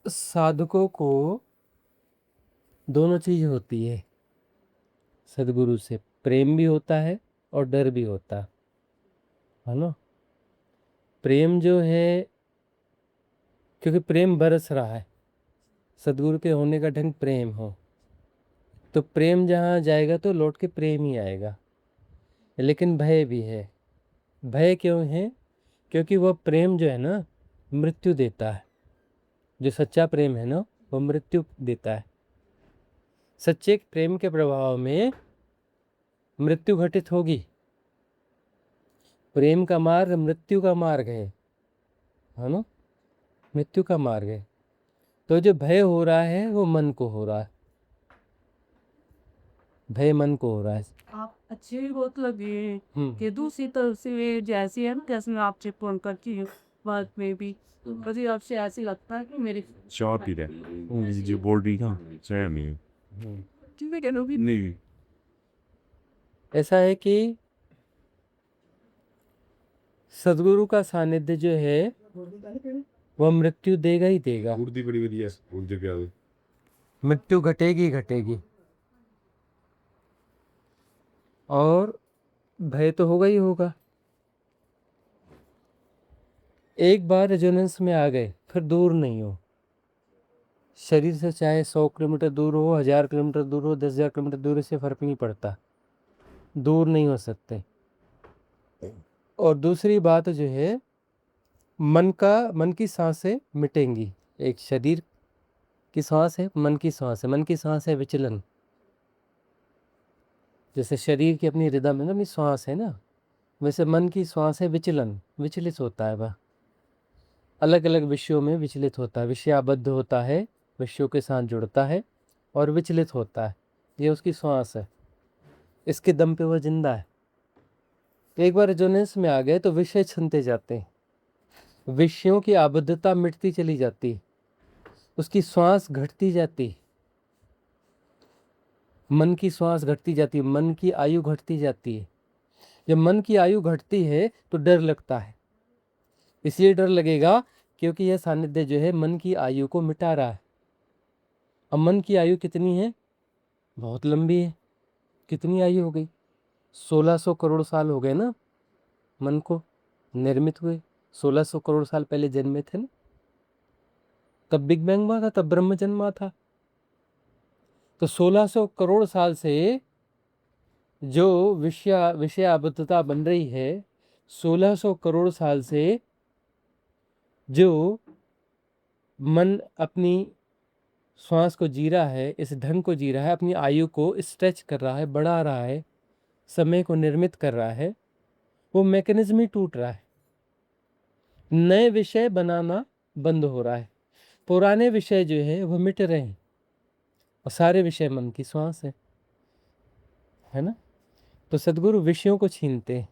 साधकों को दोनों चीज होती है सदगुरु से, प्रेम भी होता है और डर भी होता है ना। प्रेम जो है, क्योंकि प्रेम बरस रहा है, सदगुरु के होने का ढंग प्रेम हो, तो प्रेम जहाँ जाएगा तो लौट के प्रेम ही आएगा। लेकिन भय भी है। भय क्यों है? क्योंकि वह प्रेम जो है ना, मृत्यु देता है। जो सच्चा प्रेम है ना, वो मृत्यु देता है। सच्चे प्रेम के प्रभाव में मृत्यु घटित होगी। प्रेम का मार्ग मृत्यु का मार्ग है ना, मृत्यु का मार्ग है। तो जो भय हो रहा है वो मन को हो रहा है, भय मन को हो रहा है। आप अच्छी भी बहुत लगी कि दूसरी तरफ से वे जैसी है ना, जैसे मैं आपसे फोन करती हूँ बात में भी, तो मुझे आपसे ऐसे लगता है कि मेरी Cevap bile. İngilizce bol değil ha. Sevmiyor. नहीं। ऐसा है कि सदगुरु का सानिध्य जो है वह मृत्यु देगा ही देगा। Burada biri biri yes. Burada bir adı. मृत्यु घटेगी ही घटेगी, और भय तो होगा ही होगा। एक बार रेजोनेंस में आ गए फिर दूर नहीं हो। शरीर से चाहे 100 किलोमीटर दूर हो, 1000 किलोमीटर दूर हो, 10,000 किलोमीटर दूर, से फर्क नहीं पड़ता, दूर नहीं हो सकते। और दूसरी बात जो है, मन की सांसें मिटेंगी। एक शरीर की सांस है, मन की सांस है। मन की सांस है विचलन, जैसे शरीर की अपनी रिदम है ना, अपनी श्वास है ना, वैसे मन की श्वास है विचलन, विचलित होता है वह, अलग अलग विषयों में विचलित होता है, विषयाबद्ध होता है, विषयों के साथ जुड़ता है और विचलित होता है। ये उसकी श्वास है, इसके दम पे वह जिंदा है। एक बार रेजोनेंस में आ गए तो विषय छनते जाते हैं, विषयों की आबद्धता मिटती चली जाती, उसकी श्वास घटती जाती, मन की श्वास घटती जाती है, मन की आयु घटती जाती है। जब मन की आयु घटती है तो डर लगता है। इसलिए डर लगेगा क्योंकि यह सानिध्य जो है मन की आयु को मिटा रहा है। अब मन की आयु कितनी है? बहुत लंबी है। कितनी आयु हो गई? 1600 करोड़ साल हो गए ना मन को निर्मित हुए। 1600 करोड़ साल पहले जन्मे थे ना, तब बिग बैंग हुआ था, तब ब्रह्म जन्मा था। तो 1600 करोड़ साल से जो विषयाबद्धता बन रही है, 1600 करोड़ साल से जो मन अपनी श्वास को जी रहा है, इस ढंग को जी रहा है, अपनी आयु को स्ट्रेच कर रहा है, बढ़ा रहा है, समय को निर्मित कर रहा है, वो मैकेनिज्म ही टूट रहा है। नए विषय बनाना बंद हो रहा है, पुराने विषय जो है वो मिट रहे हैं, और सारे विषय मन की श्वास है ना। तो सदगुरु विषयों को छीनते हैं,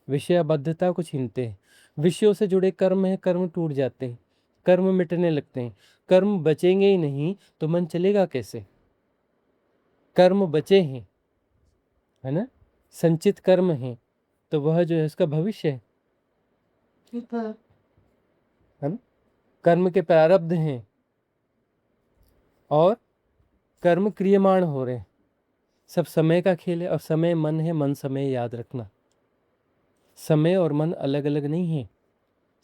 विषयाबद्धता को छीनते हैं। विषयों से जुड़े कर्म है, कर्म टूट जाते हैं, कर्म मिटने लगते हैं। कर्म बचेंगे ही नहीं तो मन चलेगा कैसे? कर्म बचे हैं, है ना, संचित कर्म है, तो वह जो है उसका भविष्य है ना। कर्म के प्रारब्ध हैं और कर्म क्रियमाण हो रहे हैं। सब समय का खेल है, और समय मन है, मन समय याद रखना। समय और मन अलग अलग नहीं है।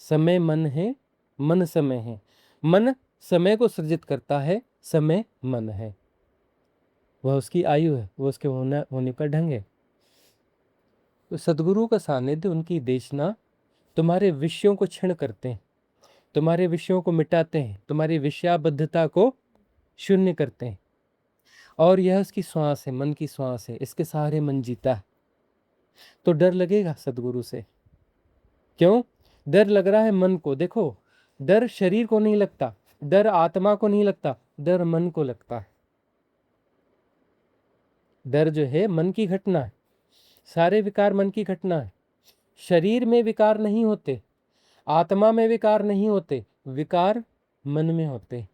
समय मन है, मन समय है। मन समय को सृजित करता है, समय मन है, वह उसकी आयु है, वह उसके होने का ढंग है। तो सदगुरु का सानिध्य, उनकी देशना तुम्हारे विषयों को क्षीण करते हैं, तुम्हारे विषयों को मिटाते हैं, तुम्हारी विषयाबद्धता को शून्य करते हैं। और यह उसकी श्वास है, मन की श्वास है, इसके सहारे मन जीता है। तो डर लगेगा सदगुरु से। क्यों डर लग रहा है मन को? देखो, डर शरीर को नहीं लगता, डर आत्मा को नहीं लगता, डर मन को लगता है। डर जो है मन की घटना है, सारे विकार मन की घटना है। शरीर में विकार नहीं होते, आत्मा में विकार नहीं होते, विकार मन में होते।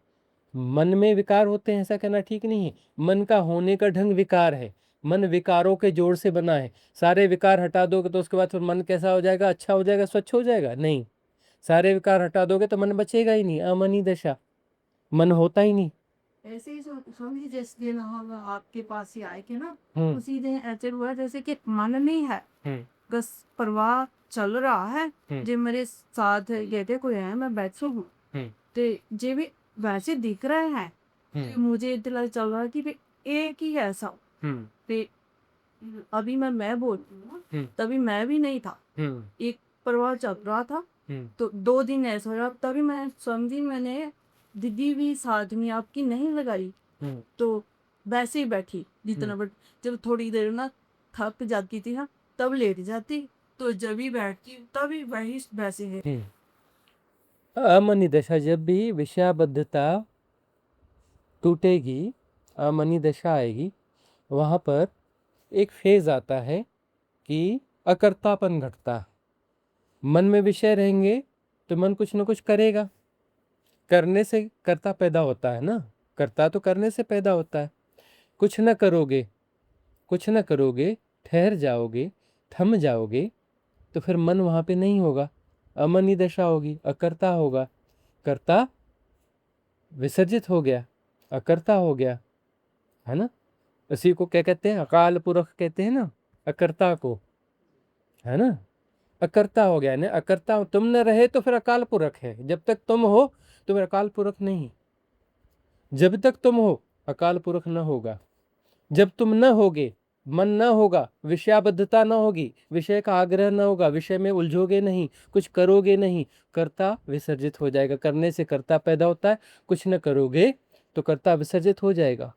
मन में विकार होते हैं ऐसा कहना ठीक नहीं है। मन का होने का ढंग विकार है, मन विकारों के जोड़ से बना है। सारे विकार हटा दोगे तो उसके बाद फिर मन कैसा हो जाएगा? अच्छा हो जाएगा, स्वच्छ हो जाएगा? नहीं, सारे विकार हटा दोगे तो मन बचेगा ही नहीं, अमनी दशा। मन होता ही नहीं। ऐसे ही स्वामी जी जिस दिन हम आपके पास ही आए थे ना, हम्म उसी दिन ऐसे हुआ जैसे कि मन नहीं है, हम्म बस प्रवाह चल रहा है। हम्म जे मेरे साथ कहते कोई है, मैं बैठू हूँ, हम्म तो जे भी वैसे दिख रहे हैं, तो मुझे इतना चल रहा है कि भी एक ही है सब। हम्म ते अभी मैं बोलती हूँ, हम्म तभी मैं भी नहीं था, हम्म एक प्रवाह चल रहा था। हम्म तो 2 दिन ऐसा रहा, तभी मैं समझी, मैंने दीदी भी साथ में आपकी नहीं लगाई, हम्म तो वैसे ही बैठी जितना, बट जब थोड़ी देर ना थक जाती थी ना, तब लेट जाती, तो जब भी बैठती तभी वही वैसे है। अमनी दशा, जब भी विषयाबद्धता टूटेगी, अमनी दशा आएगी, वहाँ पर एक फेज आता है कि अकर्तापन घटता है। मन में विषय रहेंगे तो मन कुछ न कुछ करेगा, करने से कर्ता पैदा होता है ना, कर्ता तो करने से पैदा होता है। कुछ न करोगे, कुछ न करोगे, ठहर जाओगे, थम जाओगे, तो फिर मन वहाँ पे नहीं होगा, अमनी दशा होगी, अकर्ता होगा। कर्ता विसर्जित हो गया, अकर्ता हो गया, है ना। उसी को क्या कहते हैं, अकाल पुरख कहते हैं ना, अकर्ता को, है ना। अकर्ता हो गया ना, अकर्ता तुम न रहे तो फिर अकाल पुरख है। जब तक तुम हो तो फिर अकाल पुरख नहीं, जब तक तुम हो अकाल पुरख न होगा। जब तुम न होगे, मन न होगा, विषयाबद्धता न होगी, विषय का आग्रह न होगा, विषय में उलझोगे नहीं, कुछ करोगे नहीं, कर्ता विसर्जित हो जाएगा। करने से कर्ता पैदा होता है, कुछ न करोगे तो कर्ता विसर्जित हो जाएगा।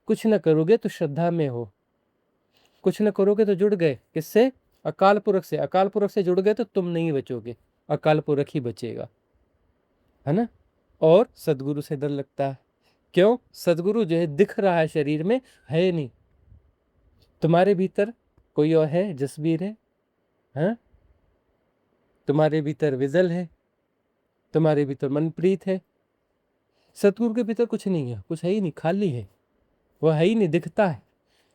कुछ न करोगे तो श्रद्धा में हो, कुछ न करोगे तो जुड़ गए किससे, अकाल पुरख से। अकाल पुरख से जुड़ गए तो तुम नहीं बचोगे, अकाल पुरख ही बचेगा, है ना। और सदगुरु से डर लगता है, क्यों, सदगुरु जो है दिख रहा है, शरीर में है नहीं। तुम्हारे भीतर कोई और है, जसबीर है, हैं? तुम्हारे भीतर विजल है, तुम्हारे भीतर मनप्रीत है। सतगुरु के भीतर कुछ नहीं है, कुछ है ही नहीं, खाली है, वह है ही नहीं, दिखता है।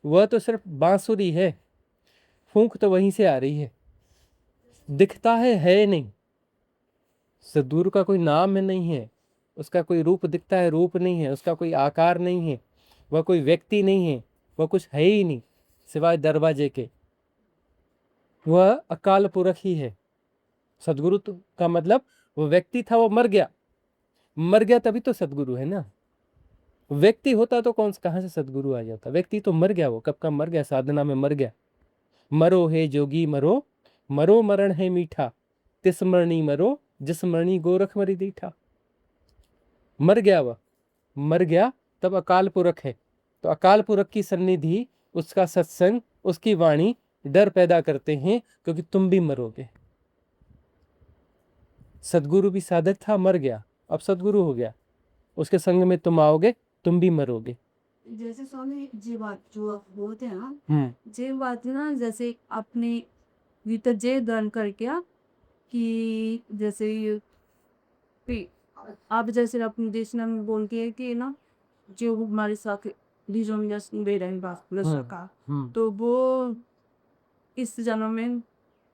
वह तो सिर्फ बांसुरी है, फूंक तो वहीं से आ रही है, दिखता है नहीं। सदगुरु का कोई नाम है नहीं है, उसका कोई रूप दिखता है, रूप नहीं है, उसका कोई आकार नहीं है, वह कोई व्यक्ति नहीं है, वह कुछ है ही नहीं सिवाय दरवाजे के। वह अकाल पुरख ही है। सदगुरु का मतलब वो व्यक्ति था, वो मर गया, मर गया तभी तो सदगुरु है ना। व्यक्ति होता तो कहाँ से सदगुरु आ जाता, व्यक्ति तो मर गया, वो कब का मर गया, साधना में मर गया। मरो हे जोगी मरो, मरो मरण है मीठा, तिस मरणी मरो, जिस मरणी गोरख मरी दीठा। मर गया, वह मर गया, तब अकाल पुरख है। तो अकाल पुरख की सन्निधि, उसका सत्संग, उसकी वाणी डर पैदा करते हैं, क्योंकि तुम भी मरोगे। सदगुरु भी साधक था, मर गया, अब सदगुरु हो गया, उसके संग में तुम आओगे, तुम भी मरोगे। जैसे स्वामी जी बात जो आप बोलते हैं ना, हम्म जे बात ना, जैसे अपने भीतर जे दर्न करके कि जैसे कि आप जैसे अपने देश में बोलते हैं कि ना, जो हमारे साथ डिजोमिनस दे रहे हैं बात का, तो वो इस जन्म में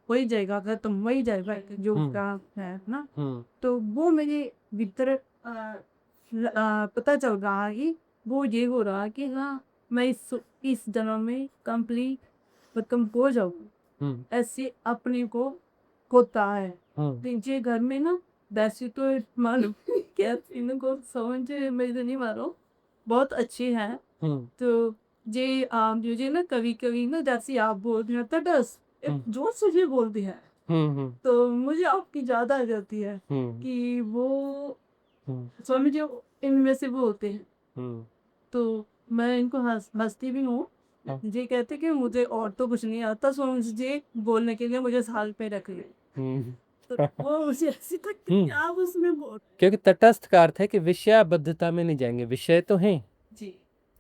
वही जाएगा, अगर तुम वही जाएगा जो का है ना, तो वो मेरे भीतर पता चल रहा है कि वो ये हो रहा है कि हाँ, मैं इस जन्म में कंप्लीट खत्म हो जाऊँ, ऐसे अपने को होता है। नीचे घर में ना, वैसे तो मालूम क्या इनको समझ में तो नहीं मारो, बहुत अच्छे हैं। तो जे मुझे ना कभी कभी ना, जैसे आप बोलते हैं तटस्थ, जोर से ये बोलते हैं, तो मुझे आपकी ज्यादा आ जाती है कि वो स्वामी जी इनमें से बोलते हैं, तो मैं इनको हंसती भी हूँ। जी कहते कि मुझे और तो कुछ नहीं आता, स्वामी जी बोलने के लिए मुझे साल पे रख ले, तो वो मुझे ऐसी तक आप उसमें बोल, क्योंकि तटस्थ का अर्थ है कि विषयाबद्धता में नहीं जाएंगे, विषय तो हैं, जी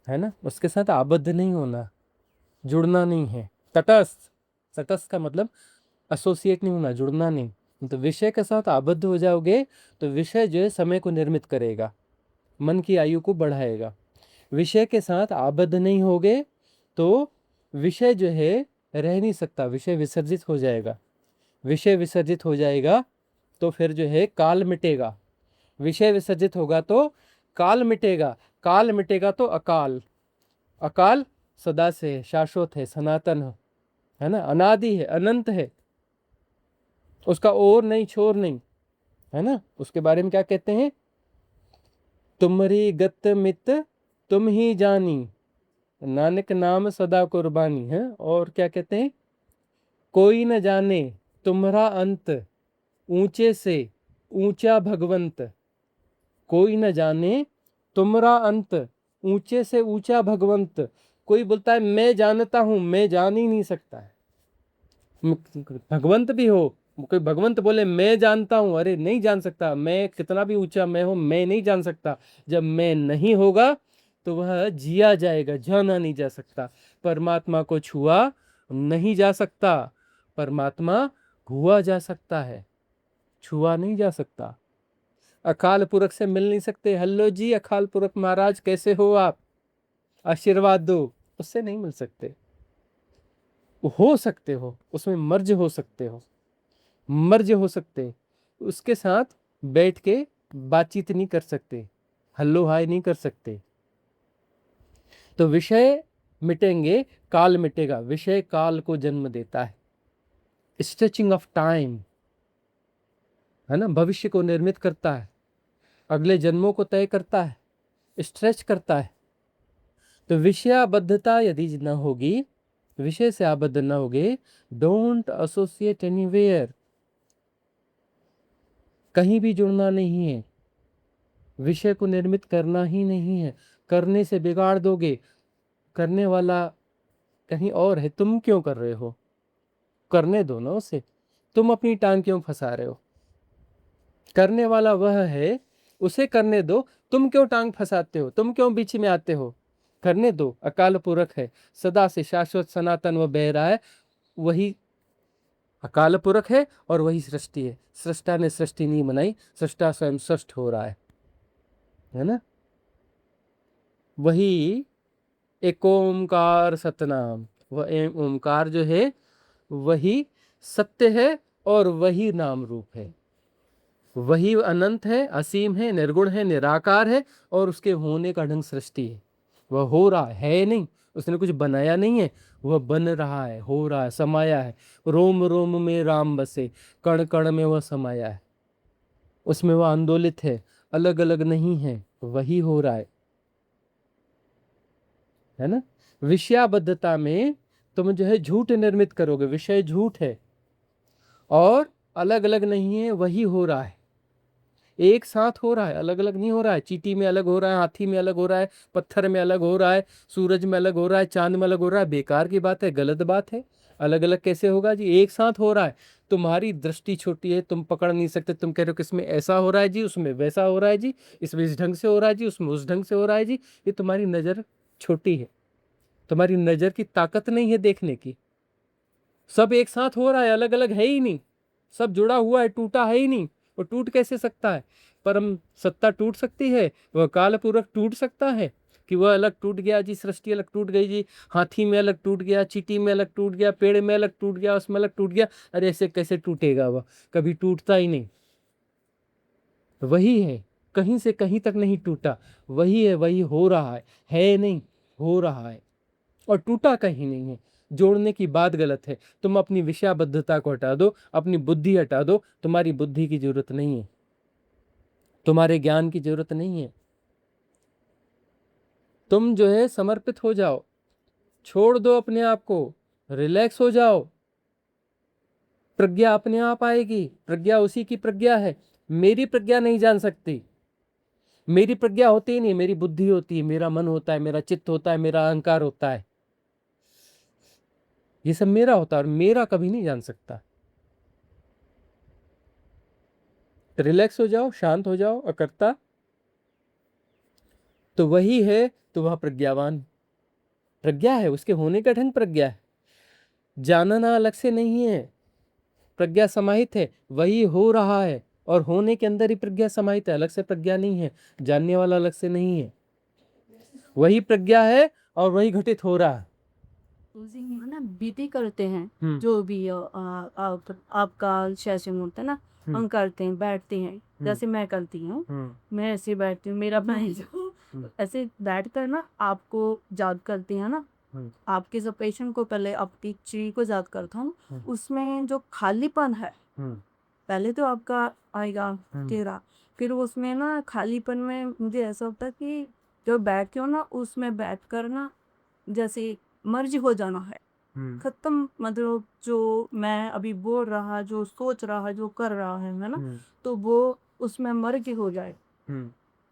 है ना, उसके साथ आबद्ध नहीं होना, जुड़ना नहीं है। तटस्थ, तटस्थ का मतलब एसोसिएट नहीं होना, जुड़ना नहीं। तो विषय के साथ आबद्ध हो जाओगे तो विषय जो है समय को निर्मित करेगा, मन की आयु को बढ़ाएगा। विषय के साथ आबद्ध नहीं होगे तो विषय जो है रह नहीं सकता, विषय विसर्जित हो जाएगा। विषय विसर्जित हो जाएगा तो फिर जो है काल मिटेगा। विषय विसर्जित होगा तो काल मिटेगा, काल मिटेगा तो अकाल, अकाल सदा से है, शाश्वत है, सनातन है ना, अनादि है, अनंत है, उसका और नहीं छोर नहीं, है ना। उसके बारे में क्या कहते हैं, तुमरी गत मित तुम ही जानी, नानक नाम सदा कुर्बानी है। और क्या कहते हैं, कोई न जाने तुम्हारा अंत, ऊंचे से ऊंचा भगवंत, कोई न जाने तुम्हारा अंत, ऊंचे से ऊंचा भगवंत। कोई बोलता है मैं जानता हूं, मैं जान ही नहीं सकता है। भगवंत भी हो, कोई भगवंत बोले मैं जानता हूं, अरे नहीं जान सकता, मैं कितना भी ऊंचा मैं हूं, मैं नहीं जान सकता। जब मैं नहीं होगा तो वह जिया जाएगा, जाना नहीं जा सकता। परमात्मा को छुआ नहीं जा सकता, परमात्मा हुआ जा सकता है, छुआ नहीं जा सकता। अकाल पुरख से मिल नहीं सकते, हेलो जी अकाल पुरख महाराज कैसे हो आप, आशीर्वाद दो, उससे नहीं मिल सकते। हो सकते हो, उसमें मर्ज हो सकते हो, मर्ज हो सकते, उसके साथ बैठ के बातचीत नहीं कर सकते, हल्लो हाय नहीं कर सकते। तो विषय मिटेंगे, काल मिटेगा, विषय काल को जन्म देता है, स्ट्रेचिंग ऑफ टाइम, है ना, भविष्य को निर्मित करता है, अगले जन्मों को तय करता है, स्ट्रेच करता है। तो विषयाबद्धता यदि न होगी, विषय से आबद्ध न होगे, डोंट एसोसिएट एनीवेयर, कहीं भी जुड़ना नहीं है, विषय को निर्मित करना ही नहीं है, करने से बिगाड़ दोगे, करने वाला कहीं और है, तुम क्यों कर रहे हो, करने दो ना उसे, तुम अपनी टांग क्यों फंसा रहे हो, करने वाला वह है, उसे करने दो, तुम क्यों टांग फंसाते हो, तुम क्यों बीच में आते हो, करने दो। अकाल पुरख है, सदा से शाश्वत सनातन व बह रहा है, वही अकाल पुरख है और वही सृष्टि है। सृष्टा ने सृष्टि नहीं बनाई, सृष्टा स्वयं सृष्ट हो रहा है ना। वही एक ओंकार सतनाम, वह ओंकार जो है वही सत्य है और वही नाम रूप है, वही अनंत है, असीम है, निर्गुण है, निराकार है, और उसके होने का ढंग सृष्टि है। वह हो रहा है नहीं, उसने कुछ बनाया नहीं है, वह बन रहा है, हो रहा है, समाया है। रोम रोम में राम बसे, कण कण में वह समाया है, उसमें वह आंदोलित है, अलग अलग नहीं है, वही हो रहा है ना। विषयाबद्धता में तुम जो है झूठ निर्मित करोगे, विषय झूठ है और अलग अलग नहीं है, वही हो रहा है, एक साथ हो रहा है, अलग अलग नहीं हो रहा है। चींटी में अलग हो रहा है, हाथी में अलग हो रहा है, पत्थर में अलग हो रहा है, सूरज में अलग हो रहा है, चांद में अलग हो रहा है, बेकार की बात है, गलत बात है। अलग अलग कैसे होगा जी, एक साथ हो रहा है। तुम्हारी दृष्टि छोटी है, तुम पकड़ नहीं सकते, तुम कह रहे हो कि इसमें ऐसा हो रहा है जी, उसमें वैसा हो रहा है जी, इसमें इस ढंग से हो रहा है जी, उसमें उस ढंग से हो रहा है जी। ये तुम्हारी नजर छोटी है, तुम्हारी नजर की ताकत नहीं है देखने की। सब एक साथ हो रहा है, अलग अलग है ही नहीं, सब जुड़ा हुआ है, टूटा है ही नहीं। वो टूट कैसे सकता है, परम सत्ता टूट सकती है, वह काल पूरक टूट सकता है कि वह अलग टूट गया जी, सृष्टि अलग टूट गई जी, हाथी में अलग टूट गया, चींटी में अलग टूट गया, पेड़ में अलग टूट गया, उसमें अलग टूट गया, अरे ऐसे कैसे टूटेगा, वह कभी टूटता ही नहीं। वही है, कहीं से कहीं तक नहीं टूटा, वही है, वही हो रहा है नहीं, हो रहा है, और टूटा कहीं नहीं है। जोड़ने की बात गलत है। तुम अपनी विषयाबद्धता को हटा दो, अपनी बुद्धि हटा दो, तुम्हारी बुद्धि की जरूरत नहीं है, तुम्हारे ज्ञान की जरूरत नहीं है। तुम जो है समर्पित हो जाओ, छोड़ दो अपने आप को, रिलैक्स हो जाओ, प्रज्ञा अपने आप आएगी। प्रज्ञा उसी की प्रज्ञा है, मेरी प्रज्ञा नहीं जान सकती, मेरी प्रज्ञा होती ही नहीं, मेरी बुद्धि होती है, मेरा मन होता है, मेरा चित्त होता है, मेरा अहंकार होता है, ये सब मेरा होता है और मेरा कभी नहीं जान सकता। रिलैक्स हो जाओ, शांत हो जाओ, अकर्ता तो वही है, तो वह प्रज्ञावान प्रज्ञा है, उसके होने का ढंग प्रज्ञा है। जानना अलग से नहीं है, प्रज्ञा समाहित है, वही हो रहा है और होने के अंदर ही प्रज्ञा समाहित है, अलग से प्रज्ञा नहीं है, जानने वाला अलग से नहीं है, वही प्रज्ञा है और वही घटित हो रहा है। है ना, विधि करते हैं जो भी आपका सेशन होता है ना, हम करते हैं, बैठते हैं, जैसे मैं करती हूँ, मैं ऐसे बैठती हूँ, मेरा भाई जो ऐसे बैठ कर ना आपको याद करते हैं ना, आपके सब पेशेंट को पहले आपकी ची को याद करता हूँ, उसमें जो खालीपन है, पहले तो आपका आएगा चेहरा, फिर उसमें ना खालीपन में मुझे ऐसा होता है कि जो बैठते हो ना उसमें बैठ कर ना जैसे मर्ज हो जाना है, खत्म, मतलब जो मैं अभी बोल रहा, जो सोच रहा, जो कर रहा है ना, तो वो उसमें मर्ज हो जाए।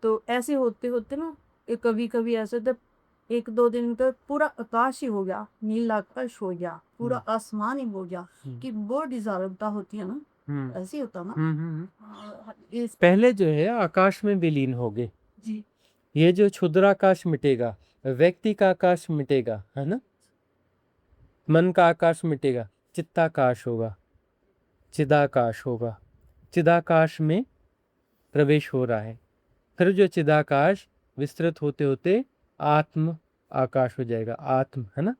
तो ऐसे होते होते ना कभी कभी ऐसे तो 1-2 दिन तक पूरा आकाश ही हो गया, नीला आकाश हो गया, पूरा आसमान ही हो गया, कि वो डिजालता होती है ना, ऐसे ही होता ना। इस पहले जो है आकाश में विलीन हो गए, जी ये जो क्षुद्राकाश मिटेगा, व्यक्ति का आकाश मिटेगा, है ना, मन का आकाश मिटेगा, चित्ताकाश होगा, चिदाकाश होगा, चिदाकाश में प्रवेश हो रहा है। फिर जो चिदाकाश विस्तृत होते होते आत्म आकाश हो जाएगा, आत्म, है ना,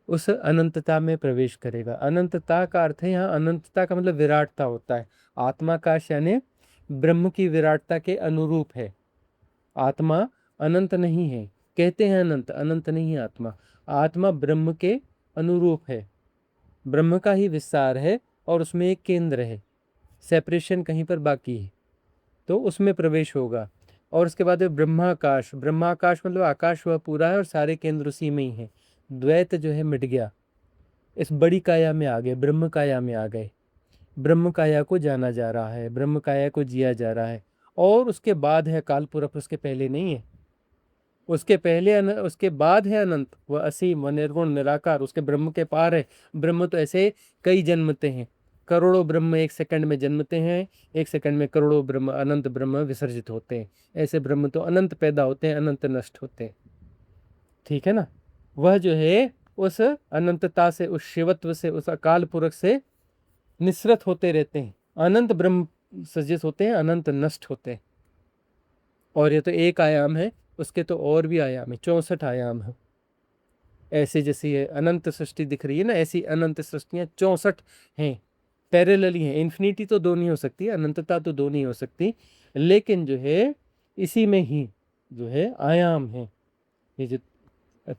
उस अनंतता में प्रवेश करेगा। अनंतता का अर्थ है यहाँ, अनंतता का मतलब विराटता होता है। आत्माकाश यानी ब्रह्म की विराटता के अनुरूप है। आत्मा अनंत नहीं है, कहते हैं अनंत, अनंत नहीं है आत्मा। आत्मा ब्रह्म के अनुरूप है, ब्रह्म का ही विस्तार है और उसमें एक केंद्र है, सेपरेशन कहीं पर बाकी है, तो उसमें प्रवेश होगा। और उसके बाद ब्रह्माकाश, ब्रह्माकाश मतलब आकाश वह पूरा है और सारे केंद्र उसी में ही है। द्वैत जो है मिट गया, इस बड़ी काया में आ गए, ब्रह्म काया में आ गए, ब्रह्म काया को जाना जा रहा है, ब्रह्म काया को जिया जा रहा है। और उसके बाद है काल पुरख, उसके पहले नहीं है, उसके पहले उसके बाद है अनंत, वह असीम, वह निर्गुण निराकार, उसके ब्रह्म के पार है। ब्रह्म तो ऐसे कई जन्मते हैं, करोड़ों ब्रह्म एक सेकंड में जन्मते हैं, एक सेकंड में करोड़ों ब्रह्म, अनंत ब्रह्म विसर्जित होते हैं। ऐसे ब्रह्म तो अनंत पैदा होते हैं, अनंत नष्ट होते हैं, ठीक है ना। वह जो है उस अनंतता से, उस शिवत्व से, उस अकाल पुरख से निसृत होते रहते हैं, अनंत ब्रह्म सजित होते हैं, अनंत नष्ट होते हैं। और ये तो एक आयाम है, उसके तो और भी आयाम है, 64 आयाम है। ऐसे जैसे ये अनंत सृष्टि दिख रही है ना, ऐसी अनंत सृष्टियां 64 हैं, पैरेलली हैं। इन्फिनिटी तो दो नहीं हो सकती, अनंतता तो दो नहीं हो सकती, लेकिन जो है इसी में ही जो है आयाम है। ये जो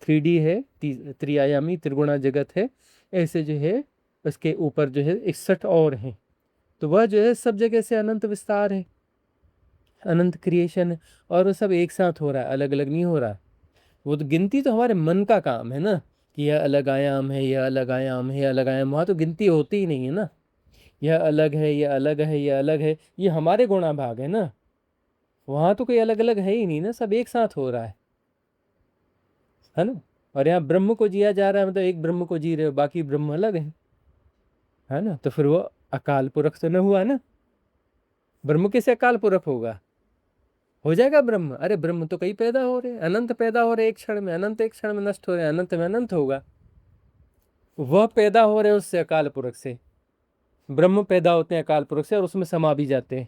3D है, त्रिआयामी त्रिगुणा जगत है, ऐसे जो है उसके ऊपर जो है 61 और हैं। तो वह जो है सब जगह से अनंत विस्तार है, अनंत क्रिएशन है, और वो सब एक साथ हो रहा है, अलग अलग नहीं हो रहा है। वो तो गिनती तो हमारे मन का काम है ना, कि यह अलग आयाम है, यह अलग आयाम है, यह अलग आयाम, वहाँ तो गिनती होती ही नहीं है ना। यह अलग है, यह अलग है, यह अलग है, ये हमारे गुणा भाग है ना, वहाँ तो कोई अलग अलग है ही नहीं ना, सब एक साथ हो रहा है ना। और यहाँ ब्रह्म को जिया जा रहा है, मतलब एक ब्रह्म को जी रहे हो, बाकी ब्रह्म अलग है ना। तो फिर वो अकाल पुरख तो न हुआ ना, ब्रह्म कैसे अकाल पुरख होगा, हो जाएगा ब्रह्म। अरे ब्रह्म तो कई पैदा हो रहे हैं, अनंत पैदा हो रहे हैं एक क्षण में, अनंत एक क्षण में नष्ट हो रहे हैं, अनंत में अनंत होगा। वह पैदा हो रहे हैं उससे, अकाल पुरख से। ब्रह्म पैदा होते हैं अकाल पुरख से और उसमें समा भी जाते हैं,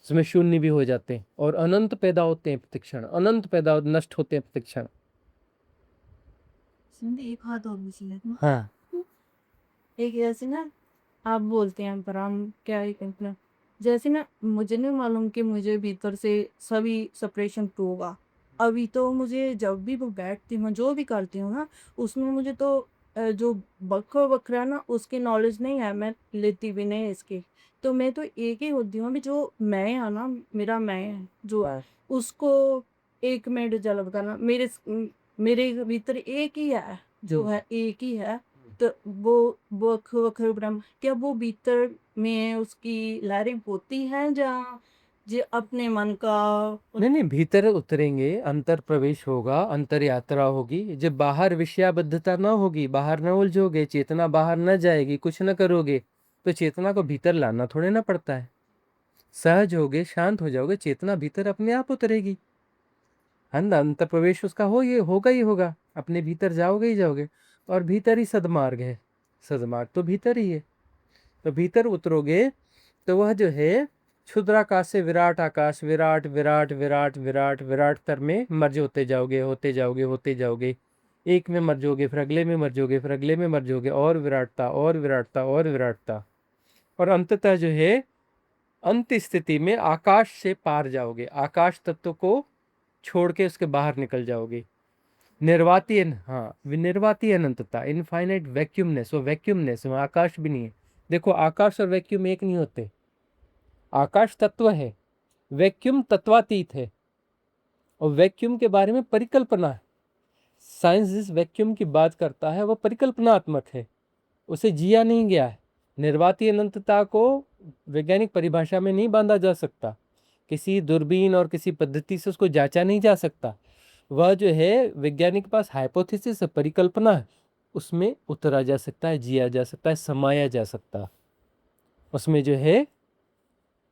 उसमें शून्य भी हो जाते हैं, और अनंत पैदा होते हैं प्रतिक्षण, अनंत पैदा नष्ट होते हैं प्रतिक्षण। एक हाथ और मुझे हाँ एक ऐसे ना आप बोलते हैं पर हम क्या ही कहते, जैसे ना मुझे नहीं मालूम कि मुझे भीतर से सभी सेपरेशन तो होगा। अभी तो मुझे जब भी वो बैठती हूँ, जो भी करती हूँ ना, उसमें मुझे तो जो बखरा बखरा ना उसकी नॉलेज नहीं है, मैं लेती भी नहीं इसकी। तो मैं तो एक ही होती हूँ, अभी जो मैं है ना, मेरा मैं है जो उसको 1 मिनट जलब करना, मेरे भीतर एक ही है, जो है एक ही है। तो वो अखर ब्रह्म, क्या वो भीतर में उसकी लहरें होती हैं जहाँ जो अपने मन का नहीं नहीं, भीतर उतरेंगे, अंतर प्रवेश होगा, अंतर यात्रा होगी, जब बाहर विषयाबद्धता ना होगी, बाहर ना उलझोगे, चेतना बाहर न जाएगी, कुछ न करोगे, तो चेतना को भीतर लाना थोड़े ना पड़ता है। सहज होगे, शांत हो जाओगे, चेतना भीतर अपने आप उतरेगी, है ना। अंतर प्रवेश उसका ये होगा ही होगा, अपने भीतर जाओगे ही जाओगे। और भीतर ही सदमार्ग है, सदमार्ग तो भीतर ही है। तो भीतर उतरोगे तो वह जो है क्षुद्राकाश से विराट आकाश, विराट विराट विराट विराट विराट तर में मर्ज होते जाओगे, होते जाओगे, होते जाओगे, एक में मर्जोगे, फिर अगले में मर्जोगे, फिर अगले में मर्जोगे, और विराटता और विराटता और विराटता। और अंततः जो है अंत स्थिति में आकाश से पार जाओगे, आकाश तत्व को छोड़ के उसके बाहर निकल जाओगे। निर्वातीय, हाँ निर्वातीय अनंतता, इनफाइनाइट वैक्यूमनेस, वो वैक्यूमनेस, वहाँ आकाश भी नहीं है। देखो आकाश और वैक्यूम एक नहीं होते, आकाश तत्व है, वैक्यूम तत्वातीत है, और वैक्यूम के बारे में परिकल्पना है। साइंस जिस वैक्यूम की बात करता है वो परिकल्पनात्मक है, उसे जिया नहीं गया है। निर्वातीय अनंतता को वैज्ञानिक परिभाषा में नहीं बांधा जा सकता, किसी दूरबीन और किसी पद्धति से उसको जांचा नहीं जा सकता। वह जो है वैज्ञानिक के पास हाइपोथेसिस, परिकल्पना है, उसमें उतरा जा सकता है, जिया जा सकता है, समाया जा सकता है, उसमें जो है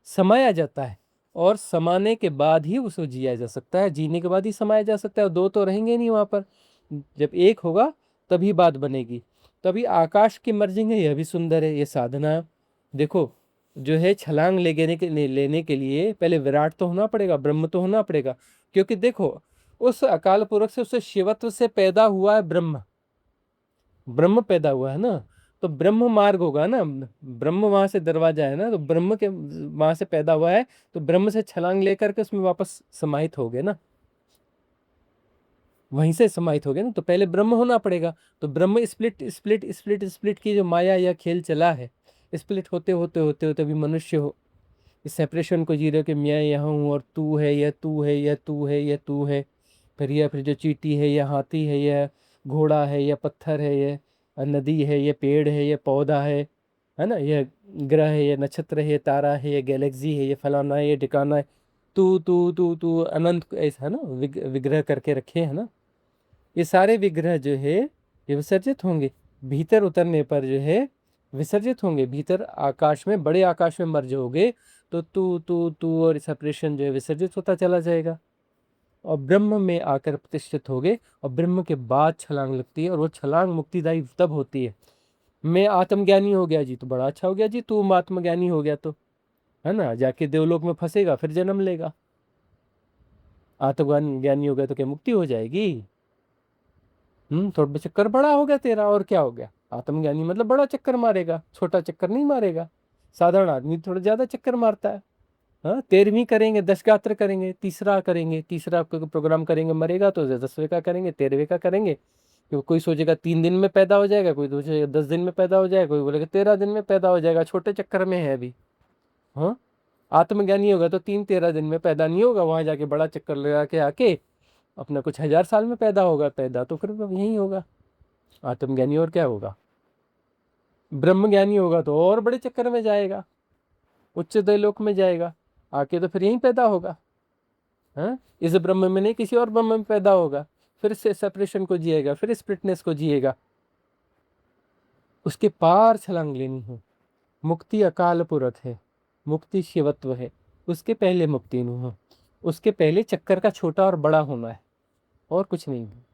समाया जाता है, और समाने के बाद ही उसको जिया जा सकता है, जीने के बाद ही समाया जा सकता है। और दो तो रहेंगे नहीं वहाँ पर, जब एक होगा तभी बात बनेगी। तभी आकाश की मर्जिंग है, यह भी सुंदर है, ये साधना है। देखो जो है छलांग लेने के लिए पहले विराट तो होना पड़ेगा, ब्रह्म तो होना पड़ेगा, क्योंकि देखो उस अकाल पुरख से, उस शिवत्व से पैदा हुआ है ब्रह्म, ब्रह्म पैदा हुआ है ना, तो ब्रह्म मार्ग होगा ना, ब्रह्म वहां से दरवाजा है ना, तो ब्रह्म के वहां से पैदा हुआ है, तो ब्रह्म से छलांग लेकर के उसमें वापस समाहित हो गए ना, वहीं से समाहित हो गए ना, तो पहले ब्रह्म होना पड़ेगा। तो ब्रह्म स्प्लिट स्प्लिट स्प्लिट स्प्लिट की जो माया या खेल चला है, स्प्लिट होते होते होते होते अभी मनुष्य हो, इस सेपरेशन को जी रहे हो कि मैं यहाँ हूँ और तू है, यह तू है, यह तू है, यह तू है, फिर जो चींटी है, यह हाथी है, यह घोड़ा है, यह पत्थर है, यह नदी है, यह पेड़ है, यह पौधा है ना, यह ग्रह है, यह नक्षत्र है, यह तारा है, यह गैलेक्सी है, यह फलाना है, यह ठिकाना है, तू तू तू तू अनंत, ऐसा है ना, विग्रह करके रखे है ना। ये सारे विग्रह जो है ये विसर्जित होंगे, भीतर उतरने पर जो है विसर्जित होंगे, भीतर आकाश में, बड़े आकाश में मर्ज होगे, तो तू तू तू और सेपरेशन जो है विसर्जित होता चला जाएगा, और ब्रह्म में आकर प्रतिष्ठित होगे। और ब्रह्म के बाद छलांग लगती है, और वो छलांग मुक्तिदायी तब होती है। मैं आत्मज्ञानी हो गया जी तो बड़ा अच्छा हो गया जी, तू आत्मज्ञानी हो गया तो, है ना, जाके देवलोक में फंसेगा, फिर जन्म लेगा। आत्मज्ञानी हो गया तो क्या मुक्ति हो जाएगी? थोड़ा चक्कर बड़ा हो गया तेरा, और क्या हो गया? आत्मज्ञानी मतलब बड़ा चक्कर मारेगा, छोटा चक्कर नहीं मारेगा। साधारण आदमी थोड़ा ज्यादा चक्कर मारता है। हाँ 13वीं करेंगे, 10 गात्र करेंगे, तीसरा करेंगे, तीसरा प्रोग्राम करेंगे, मरेगा तो 10वें का करेंगे, 13वें का करेंगे। क्योंकि कोई सोचेगा 3 दिन में पैदा हो जाएगा, कोई सोचेगा 10 दिन में पैदा हो जाएगा, कोई बोलेगा 13 दिन में पैदा हो जाएगा, छोटे चक्कर में है अभी। हाँ आत्मज्ञानी होगा तो 3-13 दिन में पैदा नहीं होगा, वहां जाके बड़ा चक्कर लगा के आके अपना कुछ 1000 साल में पैदा होगा, पैदा तो फिर यही होगा आत्मज्ञानी, और क्या होगा? ब्रह्मज्ञानी होगा तो और बड़े चक्कर में जाएगा, उच्च लोक में जाएगा, आके तो फिर यहीं पैदा होगा। हाँ इस ब्रह्म में नहीं, किसी और ब्रह्म में पैदा होगा, फिर से सेपरेशन को जिएगा, फिर स्प्लिटनेस को जिएगा। उसके पार छलांग लेनी है। मुक्ति अकाल पुरख है, मुक्ति शिवत्व है, उसके पहले मुक्ति नहीं है, उसके पहले चक्कर का छोटा और बड़ा होना है, और कुछ नहीं है।